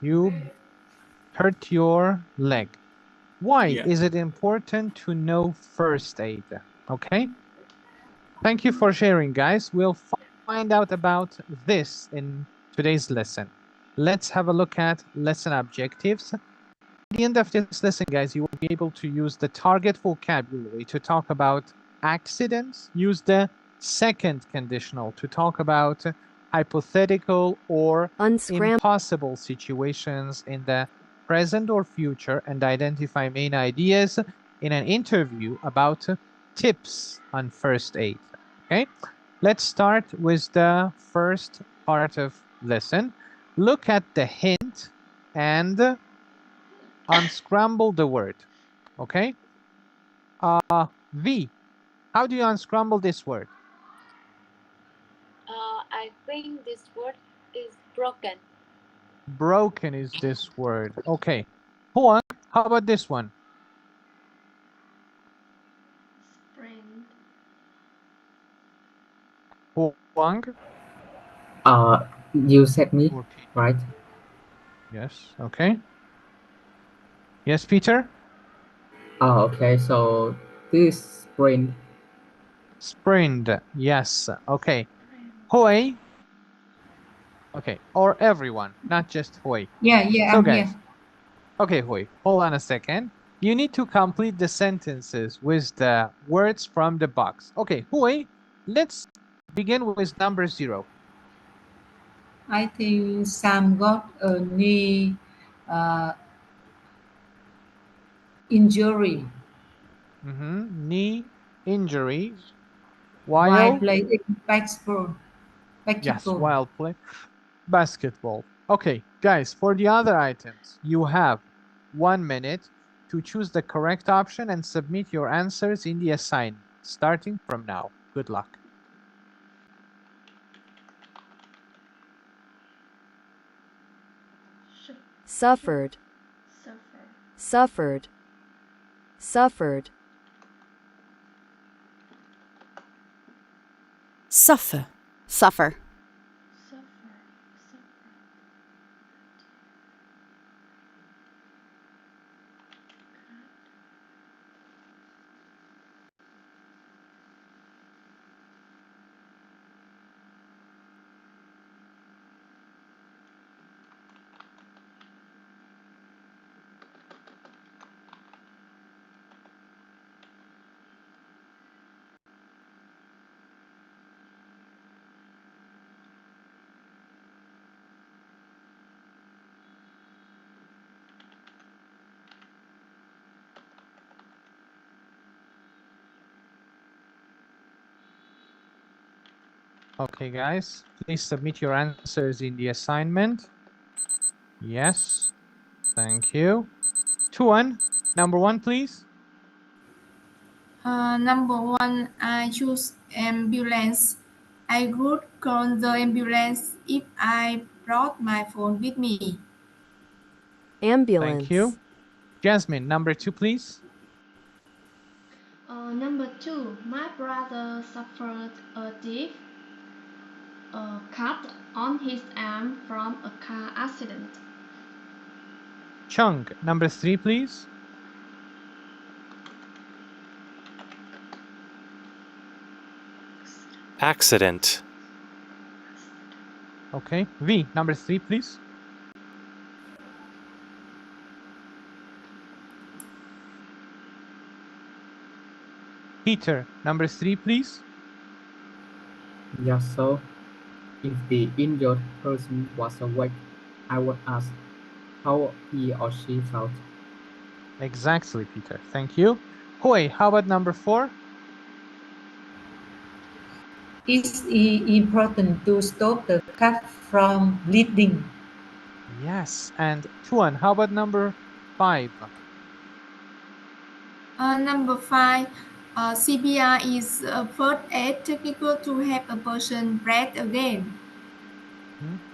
You hurt your leg. Why Yeah. is it important to know first aid? Okay. Thank you for sharing, guys. We'll find out about this in today's lesson. Let's have a look at lesson objectives. At the end of this lesson, guys, you will be able to use the target vocabulary to talk about accidents, use the second conditional to talk about hypothetical or impossible situations in the present or future, and identify main ideas in an interview about tips on first aid. Okay, let's start with the first part of lesson. Look at the hint and unscramble the word. Okay. V, how do you unscramble this word? I think this word is broken. Broken is this word. Okay. Huang, how about this one? Sprained. Huang? You said me, right? Yes. Okay. Yes, Peter? Okay, so this sprained. Sprained. Yes. Okay. Hui? Okay. Or everyone, not just Hui. Yeah, So I'm guys. here. Okay, Hui, hold on a second. You need to complete the sentences with the words from the box. Okay, Hui, let's begin with number 0. I think Sam got a knee injury Knee injuries while while, playing basketball. yes, Basketball. while playing basketball. Okay, guys, for the other items, you have 1 minute to choose the correct option and submit your answers in the assignment, starting from now. Good luck. Suffered. Suffered. Suffered. Suffer. Suffer. Okay, guys, please submit your answers in the assignment. Yes, thank you. Tuan, number 1, please. Number 1, I choose ambulance. I would call the ambulance if I brought my phone with me. Ambulance. Thank you. Jasmine, number 2, please. Number 2, my brother suffered a deep cut on his arm from a car accident. Chung, number 3, please. Accident. Okay. V, number 3, please. Peter, number 3, please. Yes, so if the injured person was awake, I would ask how he or she felt. Exactly, Peter. Thank you. Hui, how about number 4? It's important to stop the cut from bleeding. Yes. And Tuan, how about number 5? Number 5, CPR is a first aid technique to help a person breathe again.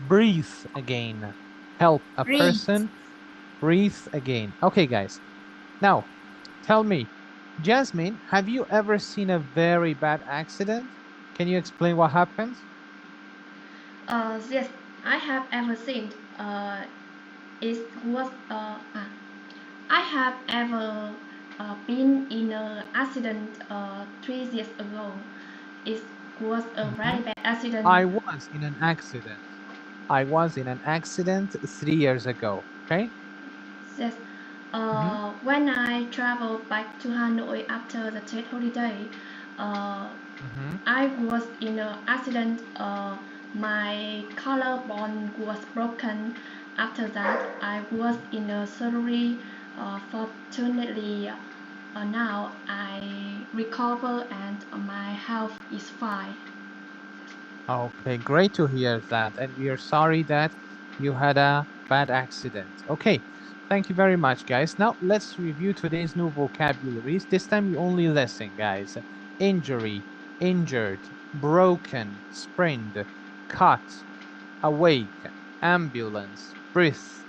Breathe again. Help a Breathe. person breathe again. Okay, guys. Now, tell me, Jasmine, have you ever seen a very bad accident? Can you explain what happened? Yes, I have ever seen. it was I have ever been in an accident 3 years ago. It was a very bad accident. I was in an accident. I was in an accident 3 years ago. Okay. Yes. When I traveled back to Hanoi after the Tet holiday, I was in an accident. My collarbone was broken. After that, I was in a surgery. Fortunately, now I recover and my health is fine. Okay, great to hear that. And we are sorry that you had a bad accident. Okay, thank you very much, guys. Now let's review today's new vocabularies. This time you only listen, guys. Injury, injured, broken, sprained, cut, awake, ambulance, breath,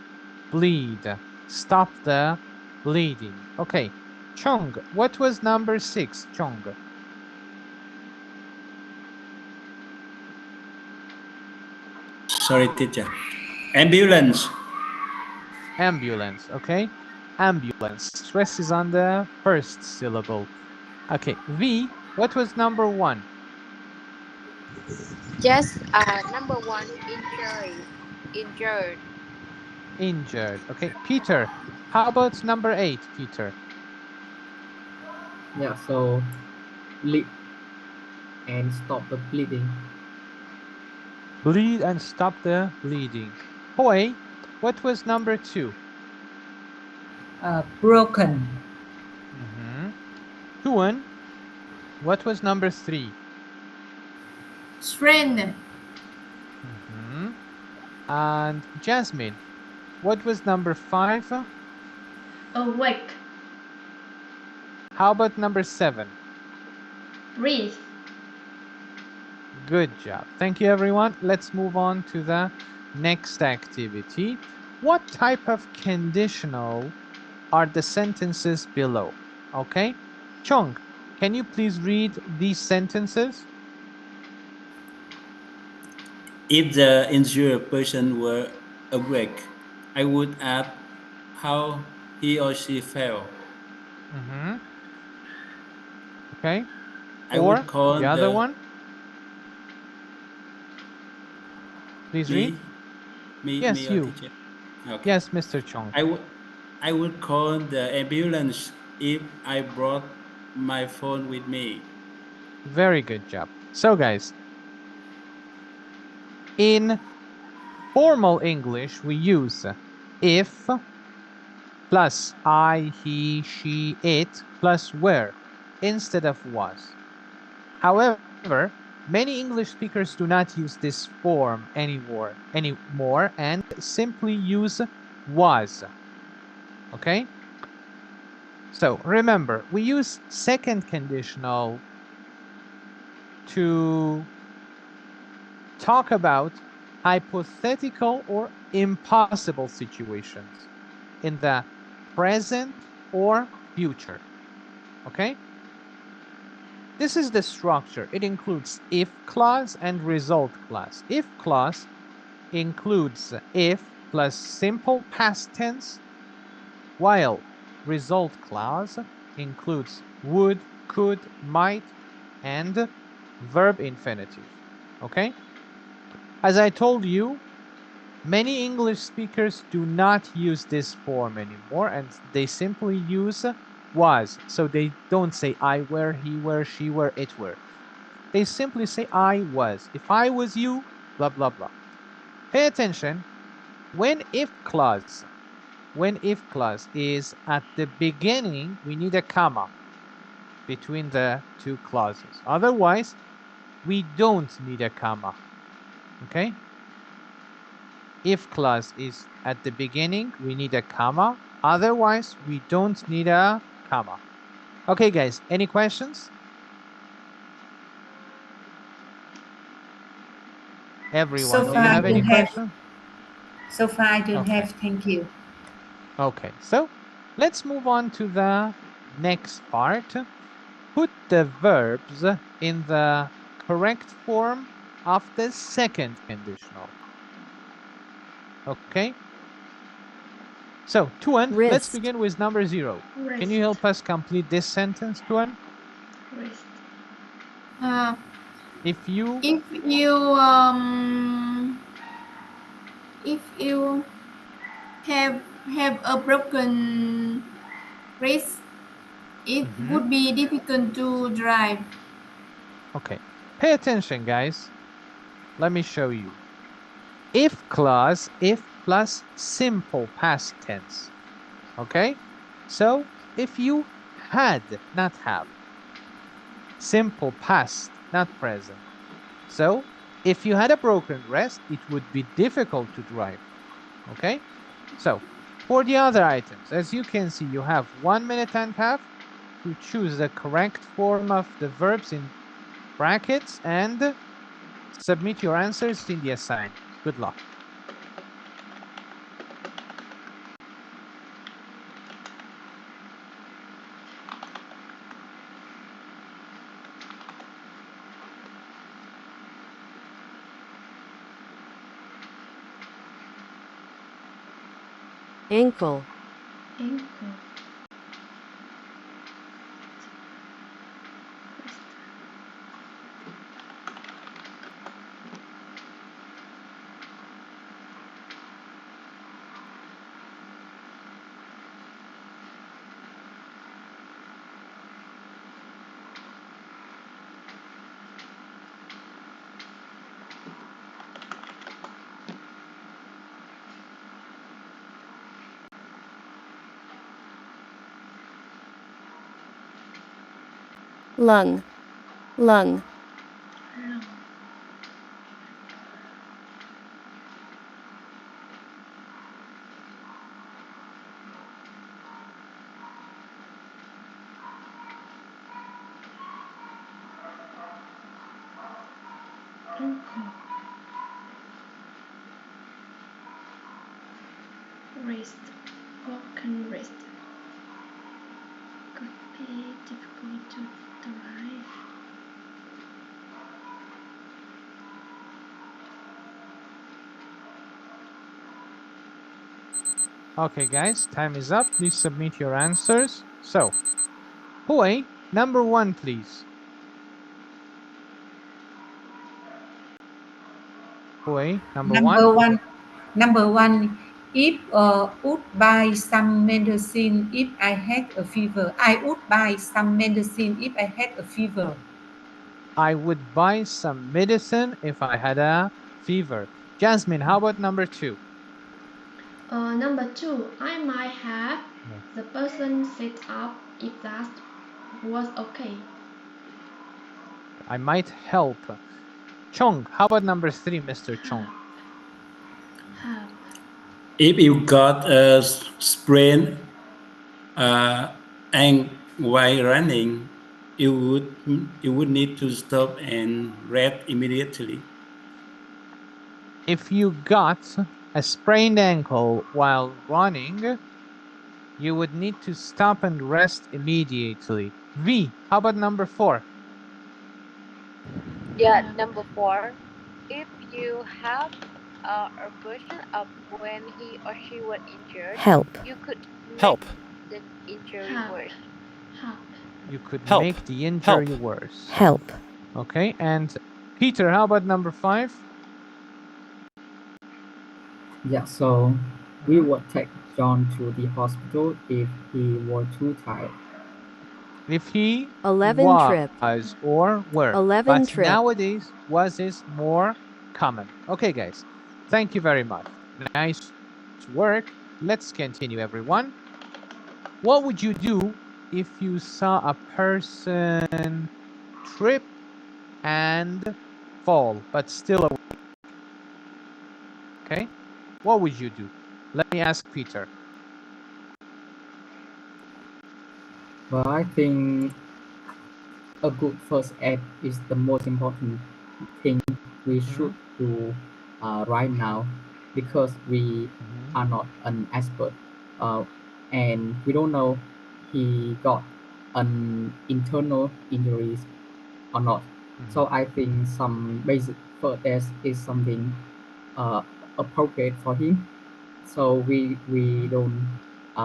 bleed, stop the bleeding. Okay, Chong, what was number 6, Chong? Sorry, teacher. Ambulance. Ambulance, okay? Ambulance. Stress is on the first syllable. Okay, V, what was number 1? Just number 1, injury. Injured. Injured. Okay, Peter, how about number 8, Peter? Yeah, so bleed and stop the bleeding. Bleed and stop the bleeding. Hoi, what was number 2? Broken. Tuan, what was number 3? Strain. And Jasmine, what was number 5? Awake. How about number 7? Breathe. Good job. Thank you, everyone. Let's move on to the next activity. What type of conditional are the sentences below? Okay. Chong, can you please read these sentences? If the injured person were awake, I would ask how he or she felt. Okay. I Or would call the other one. Please read. Yes, me you. teacher. Okay. Yes, Mr. Chong. I would call the ambulance if I brought my phone with me. Very good job. So, guys, in formal English, we use if plus I, he, she, it plus were instead of was. However, many English speakers do not use this form anymore and simply use was. Okay? So remember, we use second conditional to talk about hypothetical or impossible situations in the present or future. Okay? This is the structure. It includes if clause and result clause. If clause includes if plus simple past tense, while result clause includes would, could, might, and verb infinitive. Okay? As I told you, many English speakers do not use this form anymore, and they simply use was. So they don't say I were, he were, she were, it were. They simply say I was. If I was you, blah, blah, blah. Pay attention. When if clause is at the beginning, we need a comma between the two clauses. Otherwise, we don't need a comma. Okay? If clause is at the beginning, we need a comma. Otherwise, we don't need a comma. Okay, guys, any questions? Everyone, So do you far, have I any don't have. questions? So far, I don't Okay. have. Thank you. Okay, so let's move on to the next part. Put the verbs in the correct form of the second conditional. Okay? So, Tuan, let's Wrist. begin with number 0. Can you Wrist. help us complete this sentence, Tuan? Wrist. If you If you have a broken wrist, it would be difficult to drive. Okay, pay attention, guys. Let me show you. If clause, if plus simple past tense. Okay, so if you had, not have. Simple past, not present. So if you had a broken wrist, it would be difficult to drive. Okay, so for the other items, as you can see, you have 1 minute and a half to choose the correct form of the verbs in brackets and submit your answers in the assignment. Good luck. Ankle. Ankle. Lung. Lung. Lung. Ankle. Wrist. Broken wrist. Could be difficult to drive. Okay, guys, time is up. Please submit your answers. So, Hui, number 1, please. Hui, number 1. Number one. If would buy some medicine if I had a fever. I would buy some medicine if I had a fever. I would buy some medicine if I had a fever. Jasmine, how about number 2? Number 2, I might have the person sit up if that was okay. I might help. Chong, how about number 3, Mr. Chong? Have. If you got a sprain and while running, you would need to stop and rest immediately. If you got a sprained ankle while running, you would need to stop and rest immediately. V, how about number 4? Yeah, number 4. If you have a person of when he or she was injured, Help. you could Help. make the injury Help. worse. Help. You could Help. make the injury Help. worse. Help. Okay, and Peter, how about number 5? Yeah, so we would take John to the hospital if he were too tired. If he 11 was trip. or were. 11 but trip. nowadays, was is more common. Okay, guys, thank you very much. Nice work. Let's continue, everyone. What would you do if you saw a person trip and fall, but still awake? Okay, what would you do? Let me ask Peter. Well, I think a good first aid is the most important thing we should do right now, because we are not an expert and we don't know he got an internal injuries or not. So I think some basic first aid is something appropriate for him. so we don't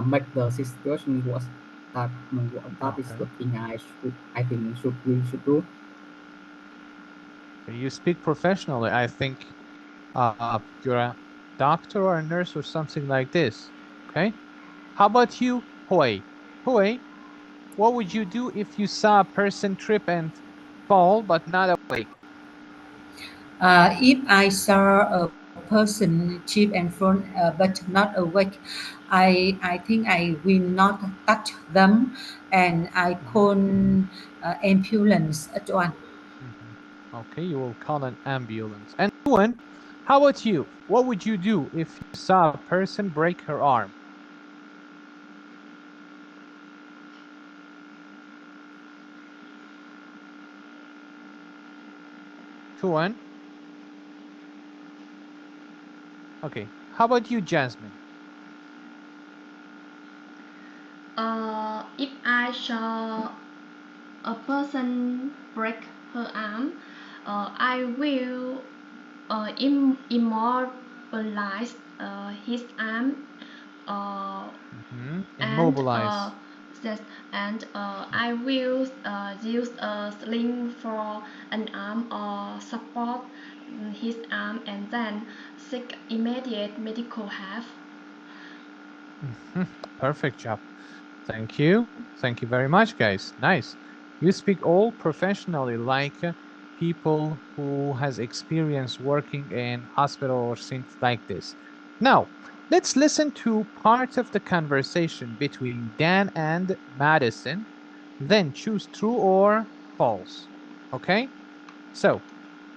make the situation worse. That is the thing I think we should do. You speak professionally. I think you're a doctor or a nurse or something like this. Okay. How about you, Hui? Hui, what would you do if you saw a person trip and fall but not awake? If I saw a person cheap and fall but not awake, I think I will not touch them, and I call ambulance at once. Okay, you will call an ambulance. And Tuan, how about you? What would you do if you saw a person break her arm? Tuan? Okay, how about you, Jasmine? If I saw a person break her arm, I will immobilize his arm Immobilize. and I will use a sling for an arm or support his arm and then seek immediate medical help. Perfect job. Thank you. Thank you very much, guys. Nice. You speak all professionally like people who has experience working in hospital or things like this. Now, let's listen to part of the conversation between Dan and Madison, then choose true or false. Okay? So,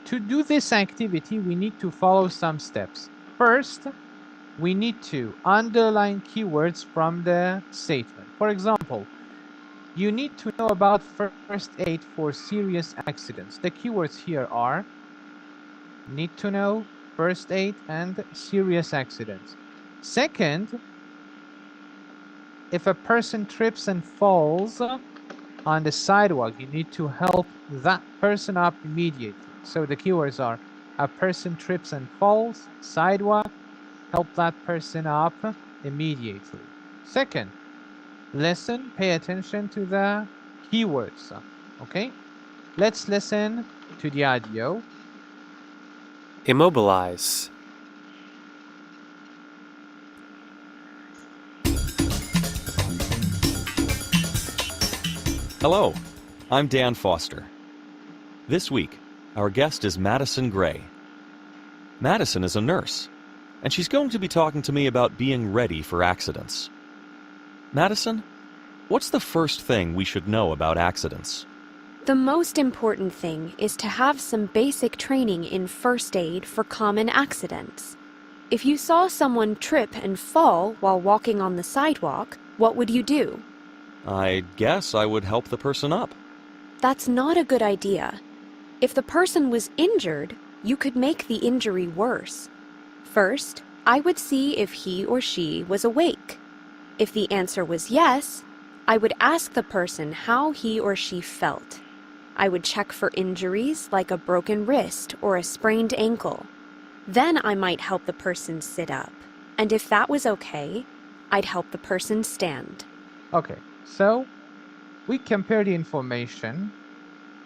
to do this activity, we need to follow some steps. First, we need to underline keywords from the statement. For example, you need to know about first aid for serious accidents. The keywords here are need to know, first aid, and serious accidents. Second, if a person trips and falls on the sidewalk, you need to help that person up immediately. So the keywords are a person trips and falls, sidewalk, help that person up immediately. Second, listen, pay attention to the keywords. Okay, let's listen to the audio. Immobilize. Hello, I'm Dan Foster. This week, our guest is Madison Gray. Madison is a nurse, and she's going to be talking to me about being ready for accidents. Madison, what's the first thing we should know about accidents? The most important thing is to have some basic training in first aid for common accidents. If you saw someone trip and fall while walking on the sidewalk, what would you do? I guess I would help the person up. That's not a good idea. If the person was injured, you could make the injury worse. First, I would see if he or she was awake. If the answer was yes, I would ask the person how he or she felt. I would check for injuries like a broken wrist or a sprained ankle. Then I might help the person sit up. And if that was okay, I'd help the person stand. Okay, so we compare the information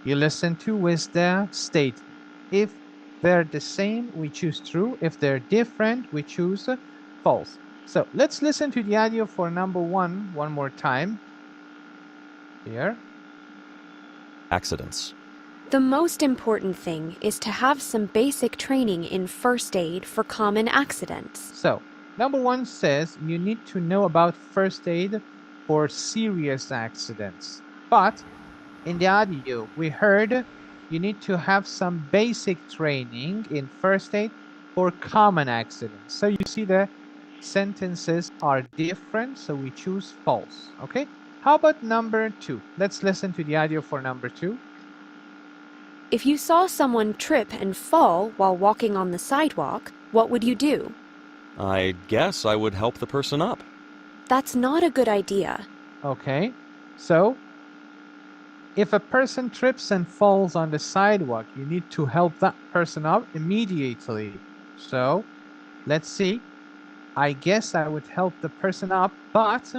you listen to with the statement. If they're the same, we choose true. If they're different, we choose false. So let's listen to the audio for number one more time. Here. Accidents. The most important thing is to have some basic training in first aid for common accidents. So, number one says you need to know about first aid for serious accidents. But in the audio, we heard you need to have some basic training in first aid for common accidents. So you see the sentences are different, so we choose false. Okay? How about number two? Let's listen to the audio for number two. If you saw someone trip and fall while walking on the sidewalk, what would you do? I guess I would help the person up. That's not a good idea. Okay, so if a person trips and falls on the sidewalk, you need to help that person up immediately. So let's see. I guess I would help the person up, but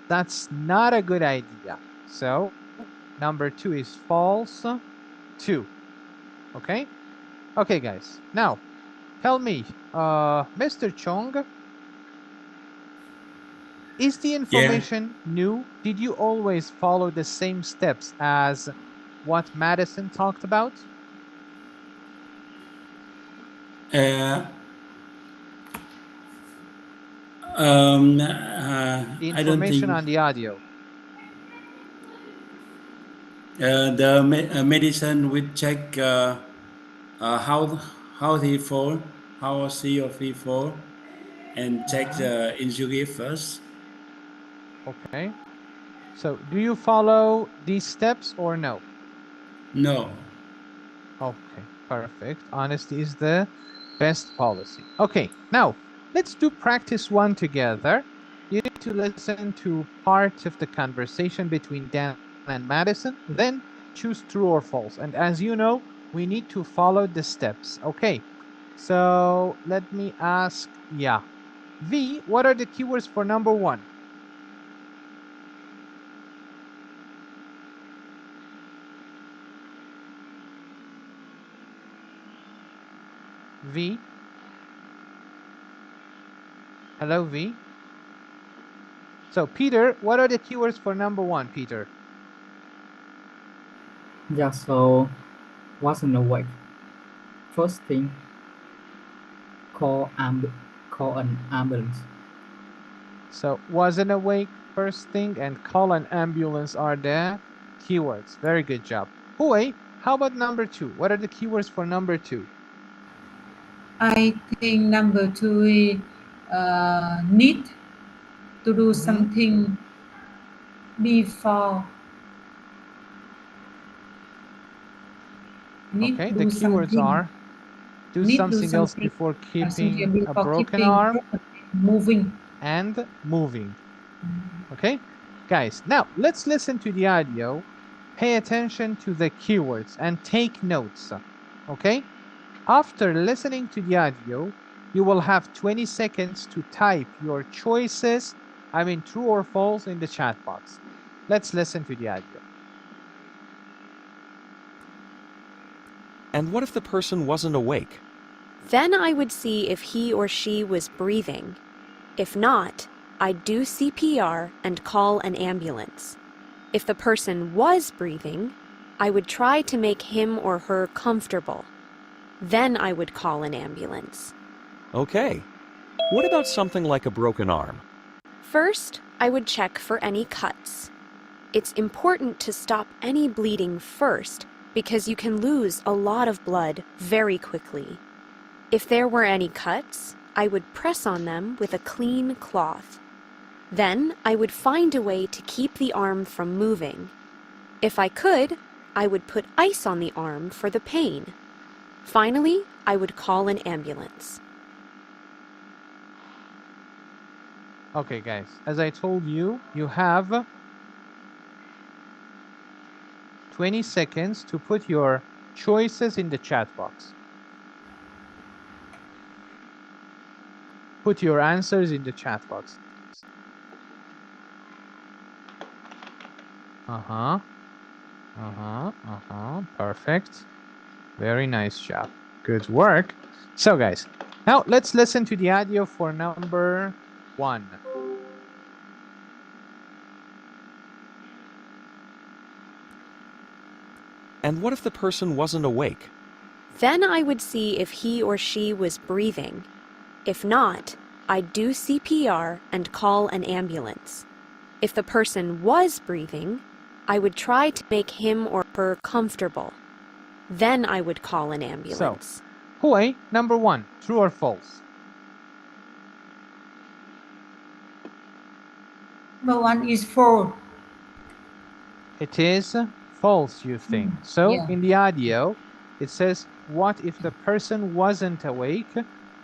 that's not a good idea. So number 2 is false too. Okay? Okay, guys. Now, tell me, Mr. Chong, is the information new? Did you always follow the same steps as what Madison talked about? The The I don't information think on the audio. the medicine would check how he fall, how she or he fall, and check the injury first. Okay. So do you follow these steps or no? No. Okay, perfect. Honesty is the best policy. Okay, now let's do practice 1 together. You need to listen to part of the conversation between Dan and Madison, then choose true or false. And as you know, we need to follow the steps. Okay, so let me ask, V, what are the keywords for number 1? V? Hello, V? So, Peter, what are the keywords for number 1, Peter? Yeah, so wasn't awake. First thing, call an ambulance. So, wasn't awake, first thing, and call an ambulance are the keywords. Very good job. Hui, how about number 2? What are the keywords for number 2? I think number 2 is need to do something before. Okay, the keywords are do something else before keeping a broken arm, moving, and moving. Okay, guys, now let's listen to the audio. Pay attention to the keywords and take notes. Okay, after listening to the audio, you will have 20 seconds to type your choices, true or false, in the chat box. Let's listen to the audio. And what if the person wasn't awake? Then I would see if he or she was breathing. If not, I'd do CPR and call an ambulance. If the person was breathing, I would try to make him or her comfortable. Then I would call an ambulance. Okay. What about something like a broken arm? First, I would check for any cuts. It's important to stop any bleeding first because you can lose a lot of blood very quickly. If there were any cuts, I would press on them with a clean cloth. Then I would find a way to keep the arm from moving. If I could, I would put ice on the arm for the pain. Finally, I would call an ambulance. Okay, guys, as I told you, you have 20 seconds to put your choices in the chat box. Put your answers in the chat box. Perfect. Very nice job. Good work. So, guys, now let's listen to the audio for number 1. And what if the person wasn't awake? Then I would see if he or she was breathing. If not, I'd do CPR and call an ambulance. If the person was breathing, I would try to make him or her comfortable. Then I would call an ambulance. So, Hui, number 1, true or false? Number 1 is false. It is false, you think. So, in the audio, it says, what if the person wasn't awake?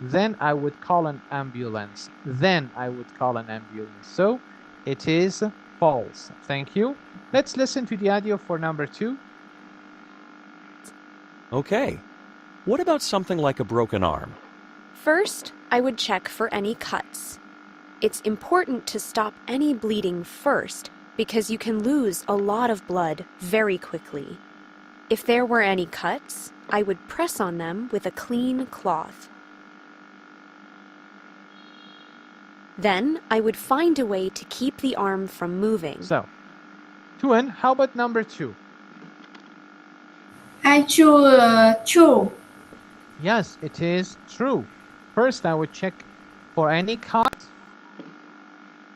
Then I would call an ambulance. Then I would call an ambulance. So, it is false. Thank you. Let's listen to the audio for number 2. Okay. What about something like a broken arm? First, I would check for any cuts. It's important to stop any bleeding first because you can lose a lot of blood very quickly. If there were any cuts, I would press on them with a clean cloth. Then I would find a way to keep the arm from moving. So, Tuan, how about number 2? I choose true. Yes, it is true. First, I would check for any cut.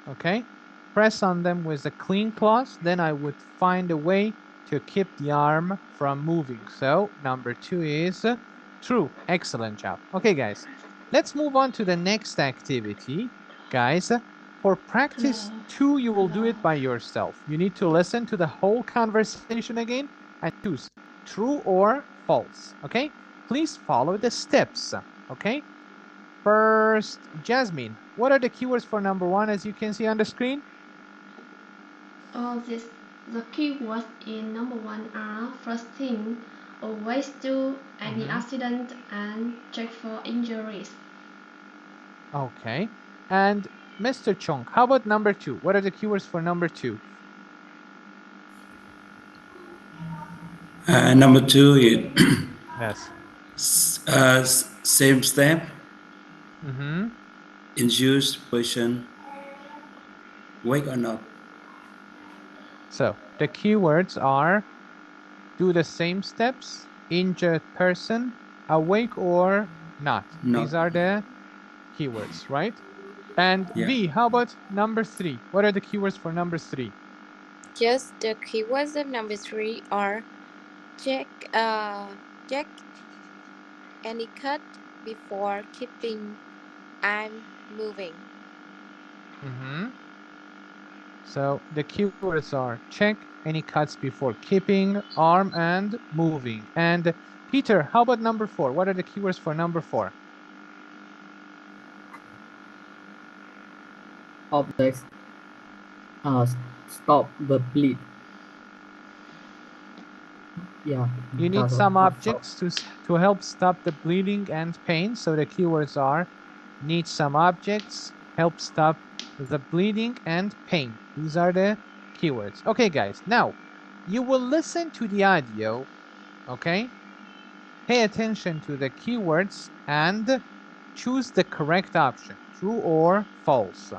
Okay, press on them with a clean cloth. Then I would find a way to keep the arm from moving. So, number 2 is true. Excellent job. Okay, guys, let's move on to the next activity. Guys, for practice 2, you will do it by yourself. You need to listen to the whole conversation again and choose true or false. Okay, please follow the steps. Okay, first, Jasmine, what are the keywords for number 1 as you can see on the screen? The keywords in number 1 are first thing, always do any accident, and check for injuries. Okay, and Mr. Chong, how about number 2? What are the keywords for number 2? Number 2 is yes. Same step. Mm-hmm. Injured person, wake or not. So the keywords are do the same steps, injured person, awake or not. These are the keywords, right? And V, how about number 3? What are the keywords for number 3? Just the keywords of number 3 are check any cut before keeping arm moving. So the keywords are check any cuts before keeping arm and moving. And Peter, how about number 4? What are the keywords for number 4? Objects stop the bleed. Yeah. You need some objects to help stop the bleeding and pain. So the keywords are need some objects, help stop the bleeding and pain. These are the keywords. Okay, guys. Now, you will listen to the audio, okay? Pay attention to the keywords and choose the correct option, true or false.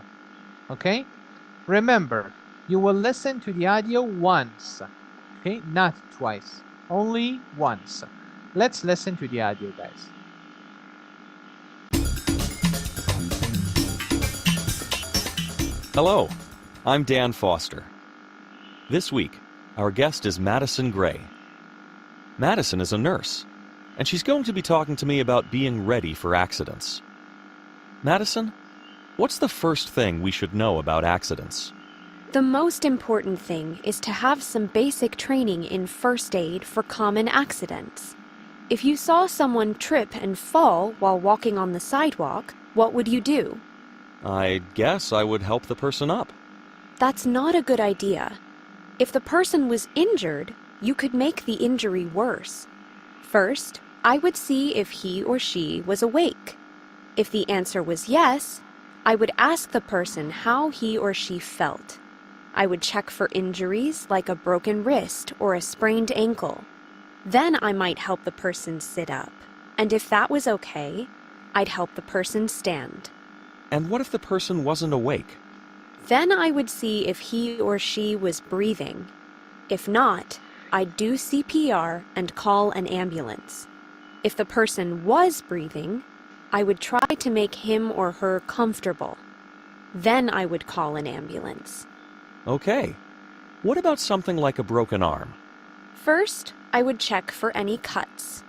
Okay? Remember, you will listen to the audio once, okay? Not twice, only once. Let's listen to the audio, guys. Hello, I'm Dan Foster. This week, our guest is Madison Gray. Madison is a nurse, and she's going to be talking to me about being ready for accidents. Madison, what's the first thing we should know about accidents? The most important thing is to have some basic training in first aid for common accidents. If you saw someone trip and fall while walking on the sidewalk, what would you do? I guess I would help the person up. That's not a good idea. If the person was injured, you could make the injury worse. First, I would see if he or she was awake. If the answer was yes, I would ask the person how he or she felt. I would check for injuries like a broken wrist or a sprained ankle. Then I might help the person sit up. And if that was okay, I'd help the person stand. And what if the person wasn't awake? Then I would see if he or she was breathing. If not, I'd do CPR and call an ambulance. If the person was breathing, I would try to make him or her comfortable. Then I would call an ambulance. Okay. What about something like a broken arm? First, I would check for any cuts.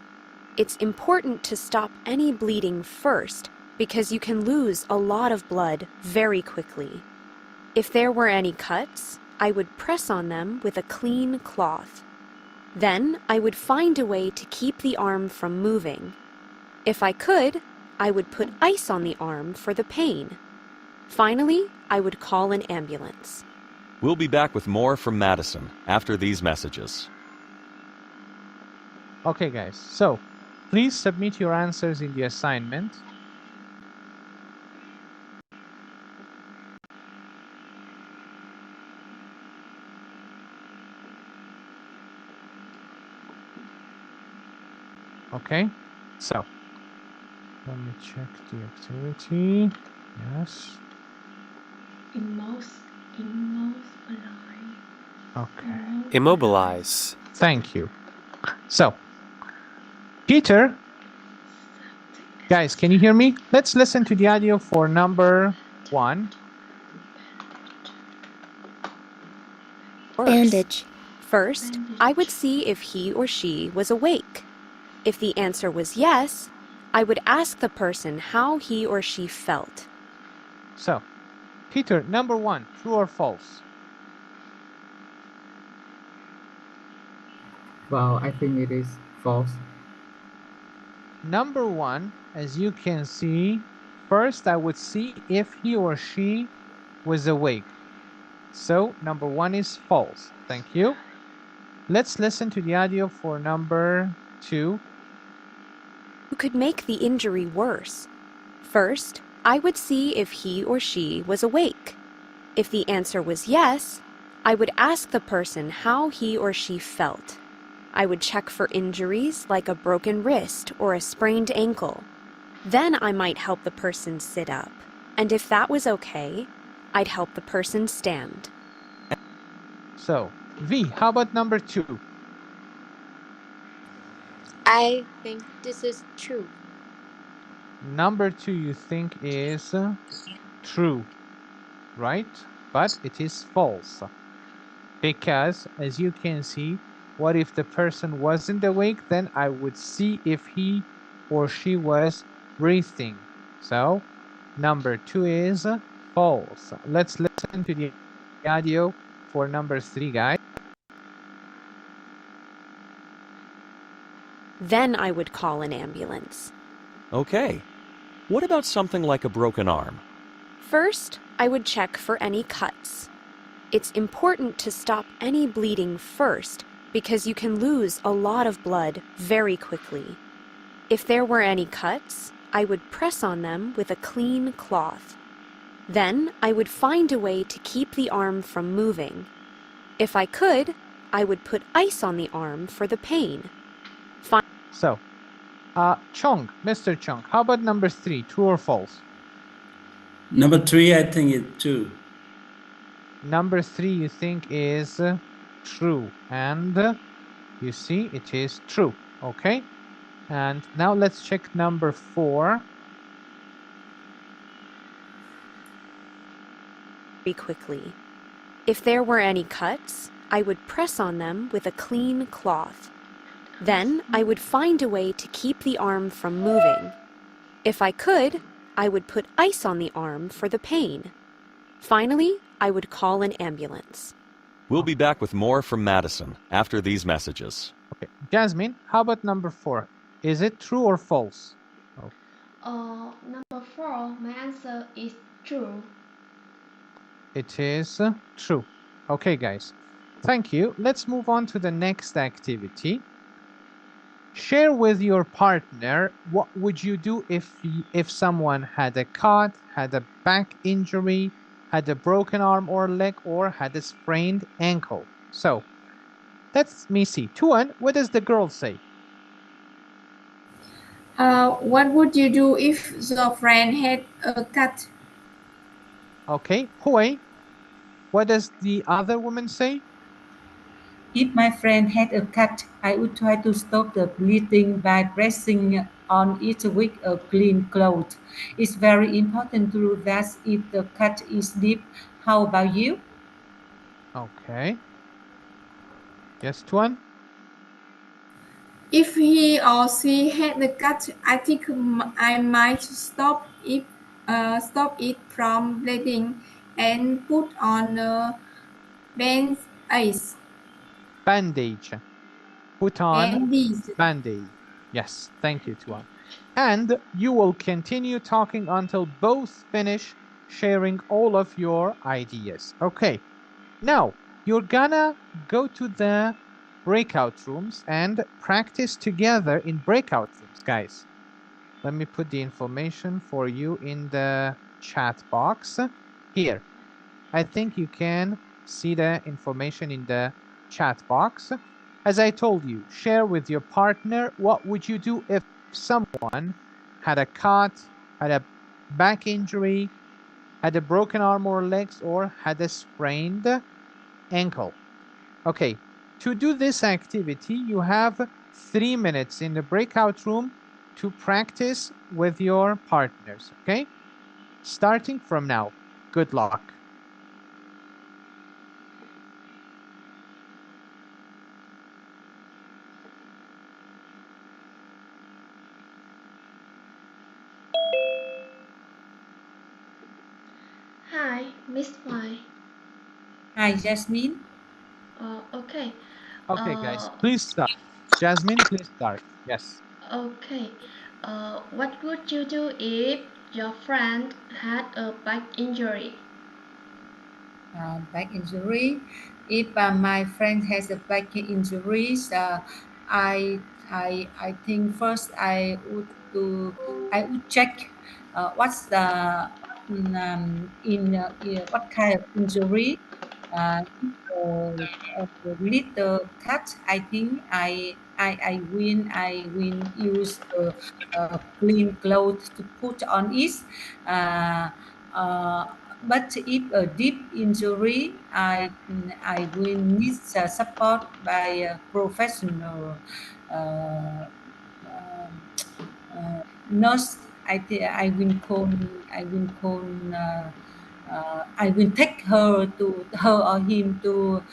It's important to stop any bleeding first because you can lose a lot of blood very quickly. If there were any cuts, I would press on them with a clean cloth. Then I would find a way to keep the arm from moving. If I could, I would put ice on the arm for the pain. Finally, I would call an ambulance. We'll be back with more from Madison after these messages. Okay, guys. So, please submit your answers in the assignment. Okay, so let me check the activity. Yes. Okay. Immobilize. Thank you. So, Peter, guys, can you hear me? Let's listen to the audio for number 1. Bandage. First, I would see if he or she was awake. If the answer was yes, I would ask the person how he or she felt. So, Peter, number 1, true or false? Well, I think it is false. Number 1, as you can see, first I would see if he or she was awake. So, number 1 is false. Thank you. Let's listen to the audio for number 2. You could make the injury worse. First, I would see if he or she was awake. If the answer was yes, I would ask the person how he or she felt. I would check for injuries like a broken wrist or a sprained ankle. Then I might help the person sit up. And if that was okay, I'd help the person stand. So, V, how about number 2? I think this is true. Number 2 you think is true, right? But it is false. Because, as you can see, what if the person wasn't awake? Then I would see if he or she was breathing. So, number 2 is false. Let's listen to the audio for number 3, guys. Then I would call an ambulance. Okay. What about something like a broken arm? First, I would check for any cuts. It's important to stop any bleeding first because you can lose a lot of blood very quickly. If there were any cuts, I would press on them with a clean cloth. Then I would find a way to keep the arm from moving. If I could, I would put ice on the arm for the pain. So, Chong, Mr. Chong, how about number 3, true or false? Number 3, I think it's true. Number 3 you think is true, and you see it is true. Okay, and now let's check number 4. Very quickly. If there were any cuts, I would press on them with a clean cloth. Then I would find a way to keep the arm from moving. If I could, I would put ice on the arm for the pain. Finally, I would call an ambulance. We'll be back with more from Madison after these messages. Okay, Jasmine, how about number 4? Is it true or false? Number 4, my answer is true. It is true. Okay, guys. Thank you. Let's move on to the next activity. Share with your partner what would you do if someone had a cut, had a back injury, had a broken arm or leg, or had a sprained ankle. So, let me see. Tuan, what does the girl say? What would you do if your friend had a cut? Okay, Hui, what does the other woman say? If my friend had a cut, I would try to stop the bleeding by pressing on it with a clean cloth. It's very important to do that if the cut is deep. How about you? Okay. Yes, Tuan? If he or she had the cut, I think I might stop it from bleeding and put on a bandage. Bandage. Put on bandage. Yes, thank you, Tuan. And you will continue talking until both finish sharing all of your ideas. Okay, now you're gonna go to the breakout rooms and practice together in breakout rooms, guys. Let me put the information for you in the chat box here. I think you can see the information in the chat box. As I told you, share with your partner what would you do if someone had a cut, had a back injury, had a broken arm or legs, or had a sprained ankle. Okay, to do this activity, you have 3 minutes in the breakout room to practice with your partners, okay? Starting from now. Good luck. Hi, Miss Y. Hi, Jasmine. Okay. Okay, guys, please start. Jasmine, please start. Yes. Okay. What would you do if your friend had a back injury? Back injury. If my friend has a back injuries, I think first I would check what's the in what kind of injury. A little cut. I think I will use clean clothes to put on it. Uh, uh, but if a deep injury, I will need support by a professional uh, um, nurse. I will take her or him to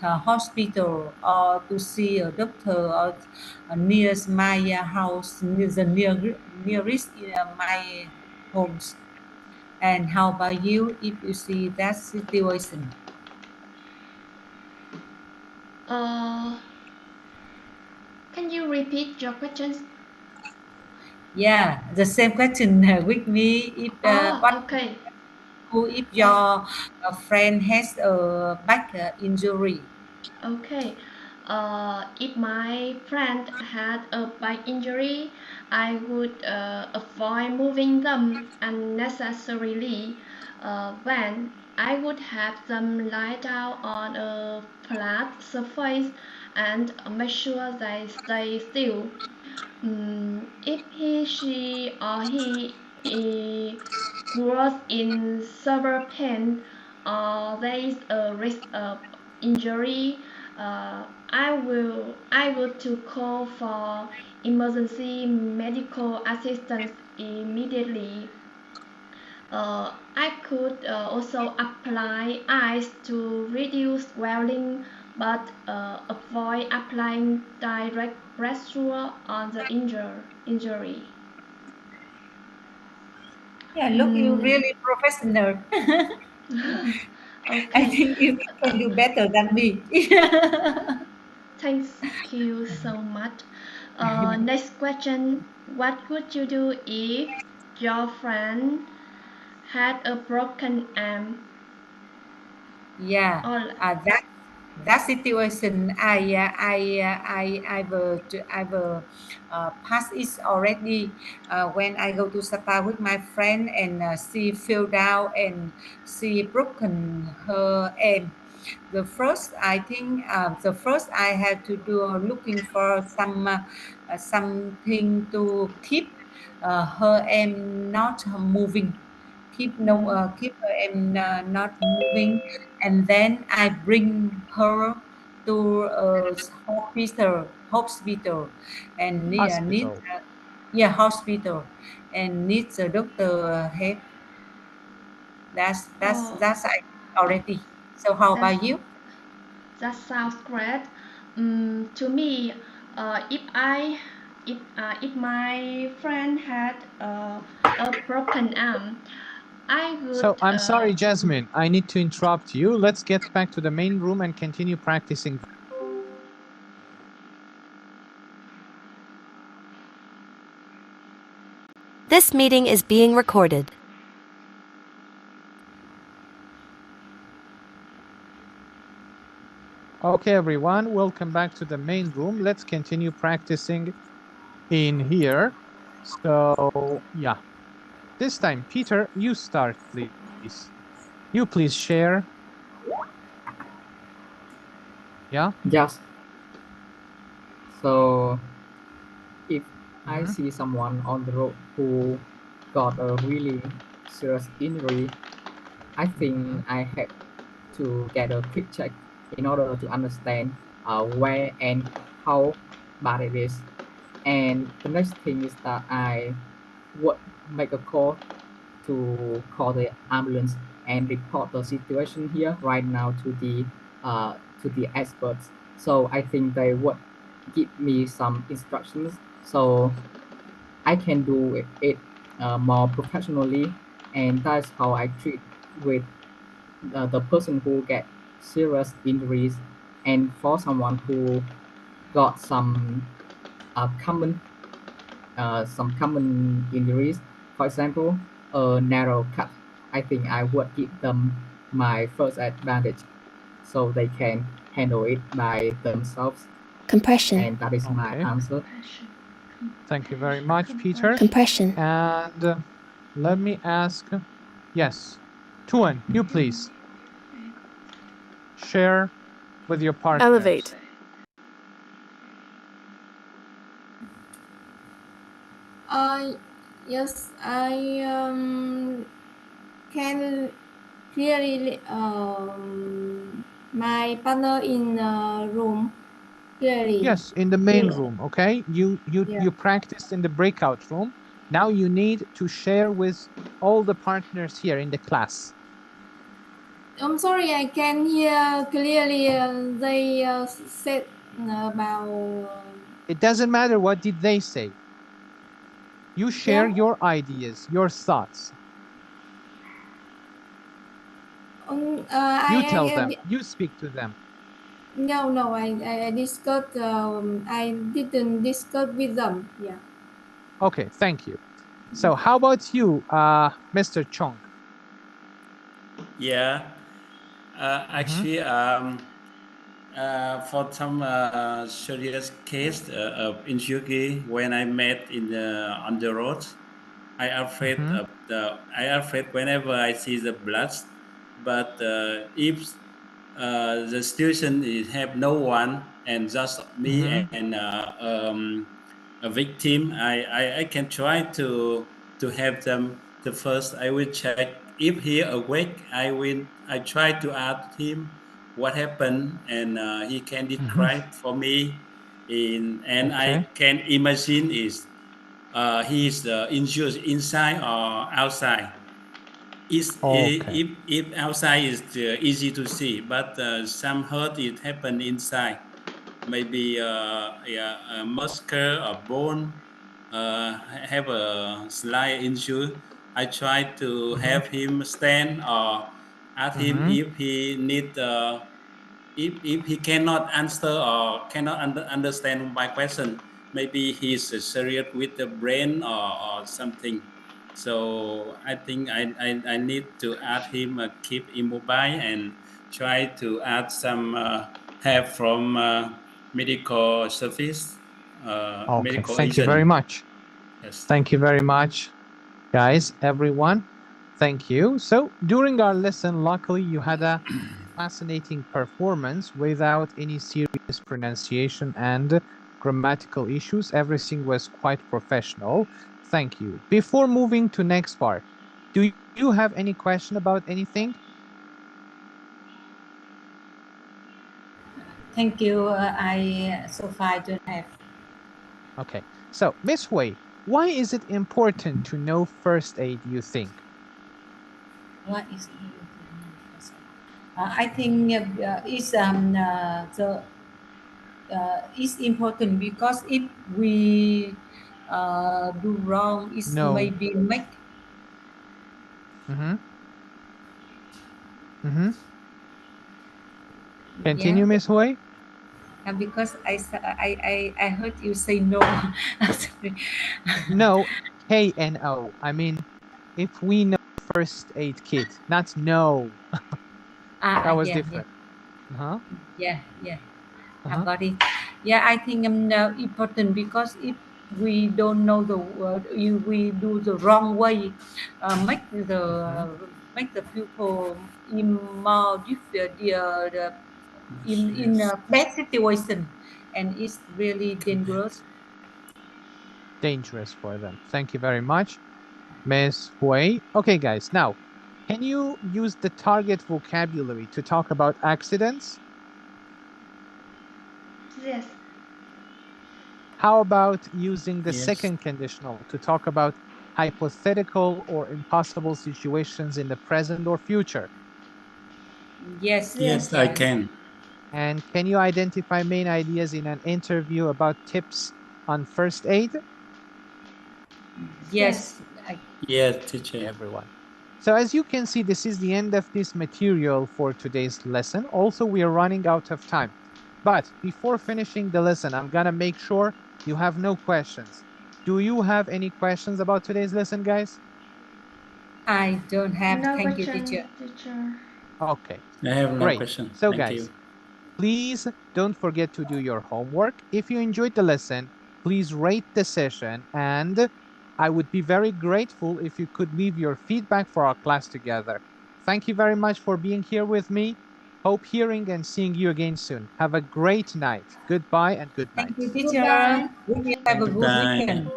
a hospital or to see a doctor or near my house, nearest my homes. And how about you if you see that situation? Uh, can you repeat your questions? Yeah, the same question with me. If what Okay. who if your friend has a back injury? Okay. If my friend had a back injury, I would avoid moving them unnecessarily. When I would have them lie down on a flat surface and make sure they stay still. If he, she, or he grows in severe pain or there is a risk of injury, I will to call for emergency medical assistance immediately. I could also apply ice to reduce swelling, but avoid applying direct pressure on the injury. Yeah, look, you really professional. I Okay. think you can do better than me. Thank you so much. Next question. What would you do if your friend had a broken arm? Yeah, Or that situation I will pass it already when I go to Sapa with my friend and she fell down and she broken her arm. The first I have to do looking for something to keep her arm not moving, keep her arm not moving, and then I bring her to a hospital, and need Hospital. yeah, hospital, and needs a doctor help. oh, That's I already. So how that's about you? that sounds great. To me, if if my friend had a broken arm, I So would I'm sorry, Jasmine. I need to interrupt you. Let's get back to the main room and continue practicing. This meeting is being recorded. Okay, everyone, welcome back to the main room. Let's continue practicing in here. So, yeah. This time, Peter, you start, please. You please share. Yeah? Yes. So if I Mhm. see someone on the road who got a really serious injury, I think I have to get a quick check in order to understand where and how bad it is. And the next thing is that I would make a call to call the ambulance and report the situation here right now to the experts. So I think they would give me some instructions so I can do it more professionally, and that's how I treat with the person who get serious injuries, and for someone who got some common injuries, for example, a narrow cut. I think I would give them my first advantage so they can handle it by themselves. Compression. And that is my Okay. answer. Thank you very much, Peter. Compression. And let me ask, yes, Tuan, you please share with your partner. Elevate. Yes, I can clearly my partner in room clearly. Yes, in the main Yeah. room, okay? You practiced in the breakout room. Now you need to share with all the partners here in the class. I'm sorry, I can hear clearly. They said about. It doesn't matter what did they say. You share Yeah. your ideas, your thoughts. You tell them. You speak to them. No, I discussed. I didn't discuss with them. Yeah. Okay, thank you. So how about you, Mr. Chong? Yeah. Actually, for some serious case of injury, when I met on the road, I afraid whenever I see the blood. But if the situation is have no one and just me and a victim, I can try to help them. The first I will check if he awake. I try to ask him what happened, and he can describe for me. And I can imagine is he's injured inside or outside. If outside is easy to see, but some hurt it happen inside. Maybe a muscle or bone have a slight injury. I try to have him stand or ask him if he need if he cannot answer or cannot understand my question. Maybe he's serious with the brain or something. So I think I need to ask him keep immobile and try to add some help from medical service, Okay, medical thank you agent. very much. Yes. Thank you very much, guys, everyone. Thank you. So during our lesson, luckily you had a fascinating performance without any serious pronunciation and grammatical issues. Everything was quite professional. Thank you. Before moving to next part, do you have any question about anything? Thank you. So far I don't have. Okay. So, Miss Hui, why is it important to know first aid, you think? What is I think it's important because if we do wrong, it No. maybe make. Continue, Miss Hui. Because I heard you say no. No, KNO. I mean, if we know first aid kit, not no. That was different. Yeah. I got it. Yeah, I think important because if we don't know the word, if we do the wrong way, make the pupil in more in a bad situation. and it's really dangerous. Dangerous for them. Thank you very much, Miss Hui. Okay, guys, now, can you use the target vocabulary to talk about accidents? Yes. How about using the Yes. second conditional to talk about hypothetical or impossible situations in the present or future? Yes. Yes, I can. And can you identify main ideas in an interview about tips on first aid? Yes. Yes, teacher. Everyone. So as you can see, this is the end of this material for today's lesson. Also, we are running out of time. But before finishing the lesson, I'm gonna make sure you have no questions. Do you have any questions about today's lesson, guys? I don't have. No Thank you, question, teacher. teacher. Okay, I have no great. question. So Thank guys, you. please don't forget to do your homework. If you enjoyed the lesson, please rate the session, and I would be very grateful if you could leave your feedback for our class together. Thank you very much for being here with me. Hope hearing and seeing you again soon. Have a great night. Goodbye and good night. Thank you, teacher. Goodbye. We will have a good Goodbye. weekend.